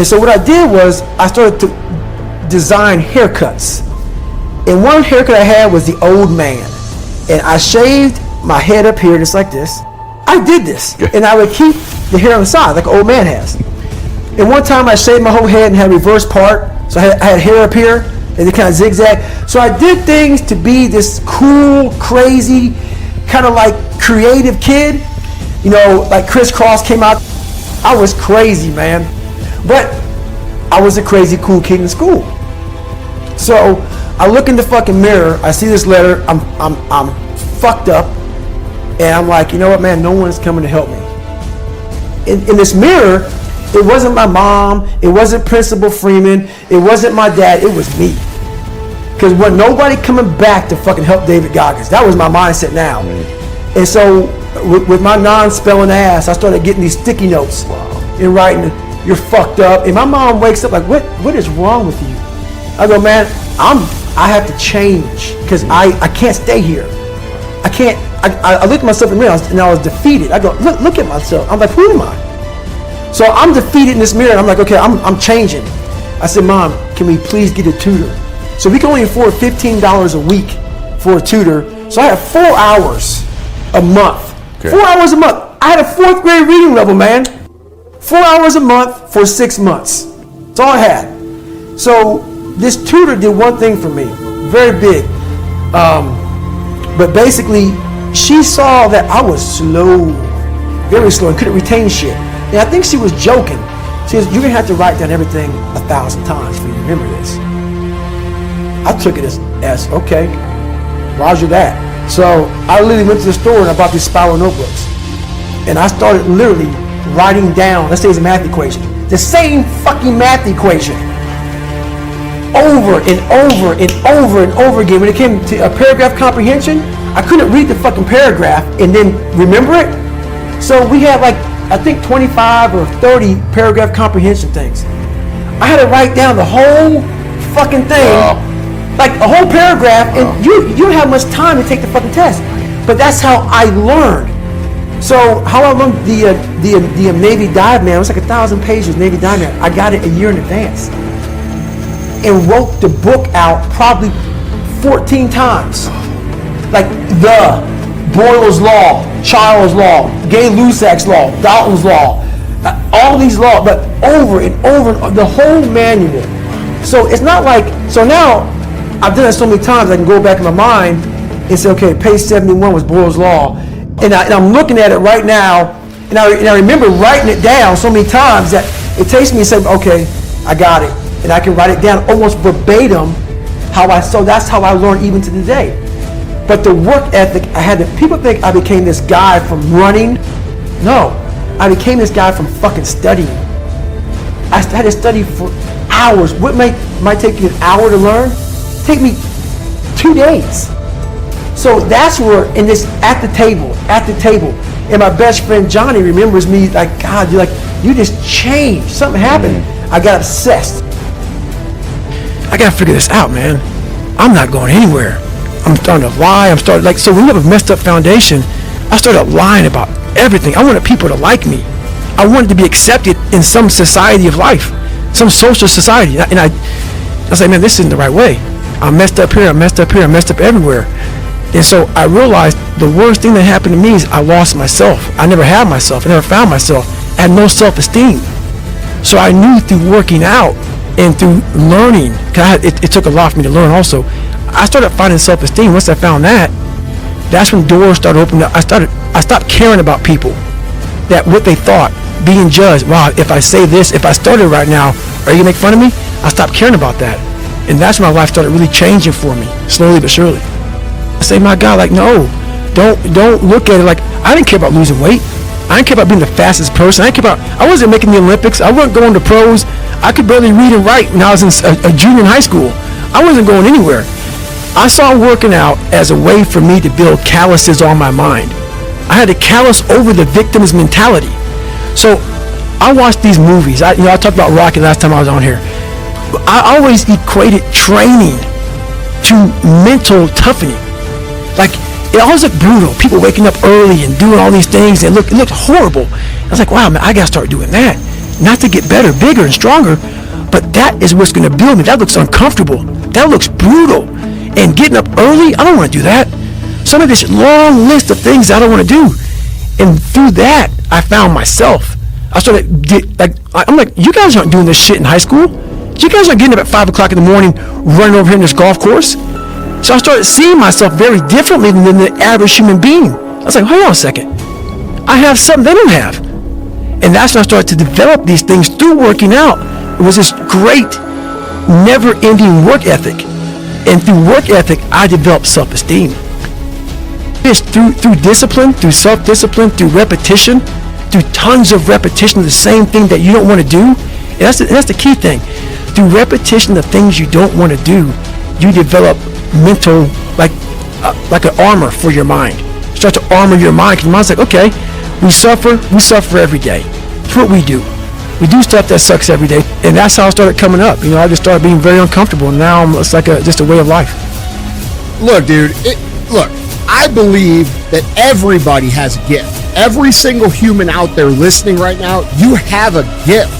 And so what I did was I started to design haircuts. And one haircut I had was the old man. And I shaved my head up here just like this. I did this. And I would keep the hair on the side like an old man has. And one time I shaved my whole head and had a reverse part. So I had hair up here and it kind of zigzag. So I did things to be this cool, crazy, kind of like creative kid. You know, like Crisscross came out. I was crazy, man. But I was a crazy cool kid in school. So I look in the fucking mirror, I see this letter, I'm fucked up, and I'm like, you know what, man, no one's coming to help me. In this mirror, it wasn't my mom, it wasn't Principal Freeman, it wasn't my dad, it was me. Because wasn't nobody coming back to fucking help David Goggins. That was my mindset now. And so with my non-spelling ass, I started getting these sticky notes and writing, you're fucked up. And my mom wakes up like, what is wrong with you? I go, man, I have to change because I can't stay here. I can't. I looked at myself in the mirror and I was defeated. I go, look at myself. I'm like, who am I? So I'm defeated in this mirror. And I'm like, okay, I'm changing. I said, Mom, can we please get a tutor? So we can only afford $15 a week for a tutor. So I had 4 hours a month. Okay. 4 hours a month. I had a 4th grade reading level, man. 4 hours a month for 6 months. That's all I had. So this tutor did one thing for me, very big. But basically, she saw that I was slow, very slow, and couldn't retain shit. And I think she was joking. She says, you're gonna have to write down everything 1,000 times for you to remember this. I took it as okay, roger that. So I literally went to the store and I bought these spiral notebooks. And I started literally writing down, let's say it's a math equation, the same fucking math equation over and over and over and over again. When it came to a paragraph comprehension, I couldn't read the fucking paragraph and then remember it. So we had like, I think 25 or 30 paragraph comprehension things. I had to write down the whole fucking thing, like a whole paragraph, and you don't have much time to take the fucking test. But that's how I learned. So how I learned the Navy Dive Man, it was like 1,000 pages, Navy Dive Man. I got it a year in advance and wrote the book out probably 14 times. Like the Boyle's Law, Charles Law, Gay-Lussac's Law, Dalton's Law, all these laws, but over and over, the whole manual. So it's not like, so now I've done it so many times I can go back in my mind and say, okay, page 71 was Boyle's Law. And I'm looking at it right now, and I remember writing it down so many times that it takes me and say, okay, I got it. And I can write it down almost verbatim so that's how I learned even to today. But the work ethic, people think I became this guy from running. No, I became this guy from fucking studying. I had to study for hours. What might take you an hour to learn, take me 2 days. So that's where, at the table, and my best friend Johnny remembers me like, God, you just changed. Something happened. I got obsessed. I gotta figure this out, man. I'm not going anywhere. I'm starting to lie. So when you have a messed up foundation, I started lying about everything. I wanted people to like me. I wanted to be accepted in some society of life, some social society. And I was like, man, this isn't the right way. I messed up here, I messed up here, I messed up everywhere. And so I realized the worst thing that happened to me is I lost myself. I never had myself. I never found myself. I had no self-esteem. So I knew through working out and through learning, because it took a lot for me to learn also, I started finding self-esteem. Once I found that, that's when doors started opening up. I stopped caring about people, that what they thought, being judged. Wow, if I say this, if I started right now, are you gonna make fun of me? I stopped caring about that. And that's when my life started really changing for me, slowly but surely. I say, my God, like, no, don't look at it like, I didn't care about losing weight. I didn't care about being the fastest person. I wasn't making the Olympics. I wasn't going to pros. I could barely read and write when I was in a junior in high school. I wasn't going anywhere. I saw working out as a way for me to build calluses on my mind. I had to callous over the victim's mentality. So I watched these movies. I talked about Rocky last time I was on here. I always equated training to mental toughening. Like, it always looked brutal. People waking up early and doing all these things, and it looked horrible. I was like, wow, man, I gotta start doing that. not to get better, bigger, and stronger, but that is what's going to build me. That looks uncomfortable. That looks brutal. And getting up early, I don't want to do that. Some of this long list of things I don't want to do. And through that, I found myself. I started, I'm like, you guys aren't doing this shit in high school. You guys aren't getting up at 5 o'clock in the morning, running over here in this golf course. So I started seeing myself very differently than the average human being. I was like, hold on a second. I have something they don't have. And that's when I started to develop these things through working out. It was this great, never-ending work ethic. And through work ethic, I developed self-esteem. It's through discipline, through self-discipline, through repetition, through tons of repetition of the same thing that you don't want to do. And that's the key thing. Through repetition of things you don't want to do, you develop mental, like an armor for your mind. You start to armor your mind, because your mind's like, okay, we suffer every day. That's what we do. We do stuff that sucks every day, and that's how I started coming up. I just started being very uncomfortable, and now it's like just a way of life. Look, dude, I believe that everybody has a gift. Every single human out there listening right now, you have a gift.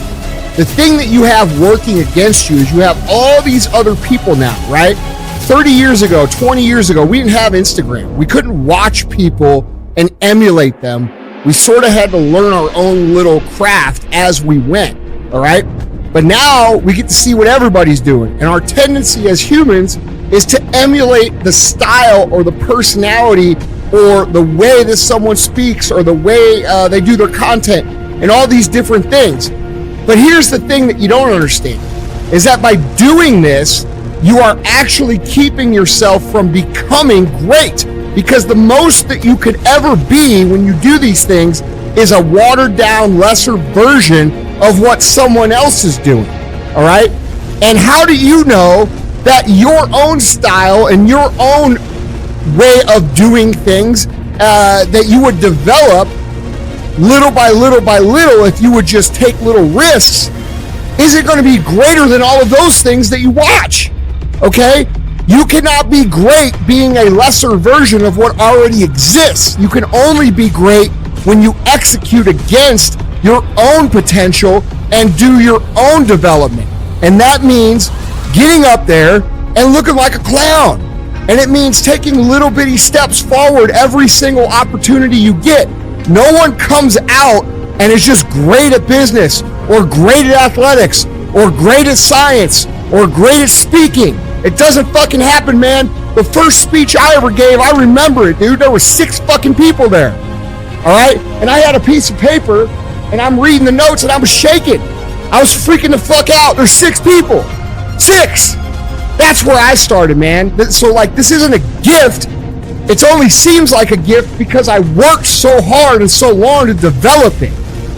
The thing that you have working against you is you have all these other people now, right? 30 years ago, 20 years ago, we didn't have Instagram. We couldn't watch people and emulate them. We sort of had to learn our own little craft as we went, all right? But now we get to see what everybody's doing. And our tendency as humans is to emulate the style or the personality or the way that someone speaks or the way they do their content and all these different things. But here's the thing that you don't understand, is that by doing this, you are actually keeping yourself from becoming great. Because the most that you could ever be when you do these things is a watered down, lesser version of what someone else is doing, all right? And how do you know that your own style and your own way of doing things that you would develop little by little by little if you would just take little risks, is it going to be greater than all of those things that you watch, okay? You cannot be great being a lesser version of what already exists. You can only be great when you execute against your own potential and do your own development. And that means getting up there and looking like a clown. And it means taking little bitty steps forward every single opportunity you get. No one comes out and is just great at business or great at athletics or great at science or great at speaking. It doesn't fucking happen, man. The first speech I ever gave, I remember it, dude. There were 6 fucking people there. All right? And I had a piece of paper, and I'm reading the notes, and I was shaking. I was freaking the fuck out. There's 6 people. 6! That's where I started, man. So, this isn't a gift. It only seems like a gift because I worked so hard and so long to develop it.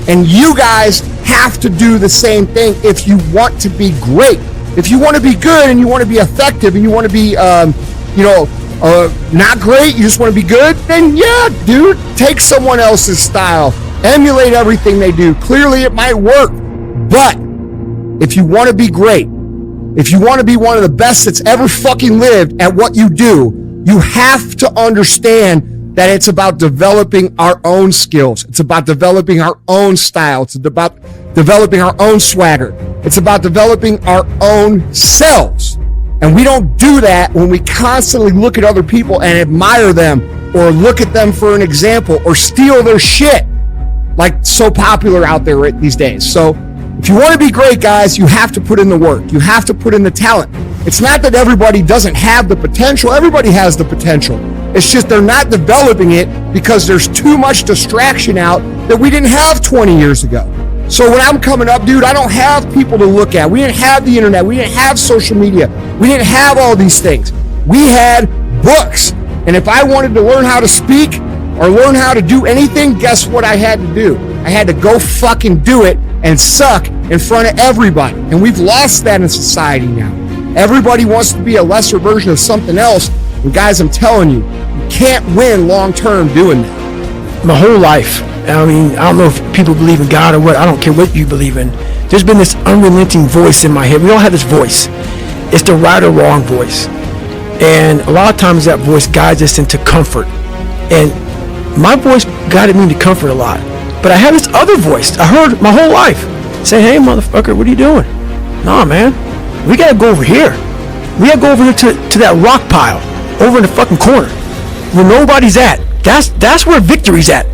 And you guys have to do the same thing if you want to be great. If you want to be good and you want to be effective and you want to be, not great, you just want to be good, then yeah, dude, take someone else's style. Emulate everything they do. Clearly it might work. But if you want to be great, if you want to be one of the best that's ever fucking lived at what you do, you have to understand that it's about developing our own skills. It's about developing our own style. It's about developing our own swagger. It's about developing our own selves. And we don't do that when we constantly look at other people and admire them or look at them for an example or steal their shit like so popular out there these days. So if you want to be great, guys, you have to put in the work. You have to put in the talent. It's not that everybody doesn't have the potential. Everybody has the potential. It's just they're not developing it because there's too much distraction out that we didn't have 20 years ago. So when I'm coming up, dude, I don't have people to look at. We didn't have the internet. We didn't have social media. We didn't have all these things. We had books. And if I wanted to learn how to speak or learn how to do anything, guess what I had to do? I had to go fucking do it and suck in front of everybody. And we've lost that in society now. Everybody wants to be a lesser version of something else. And guys, I'm telling you, you can't win long term doing that. My whole life, I mean, I don't know if people believe in God or what. I don't care what you believe in. There's been this unrelenting voice in my head. We all have this voice. It's the right or wrong voice. And a lot of times that voice guides us into comfort. And my voice guided me into comfort a lot. But I have this other voice I heard my whole life. Say, hey, motherfucker, what are you doing? Nah, man, we gotta go over here. We gotta go over here to that rock pile over in the fucking corner where nobody's at. That's where victory's at.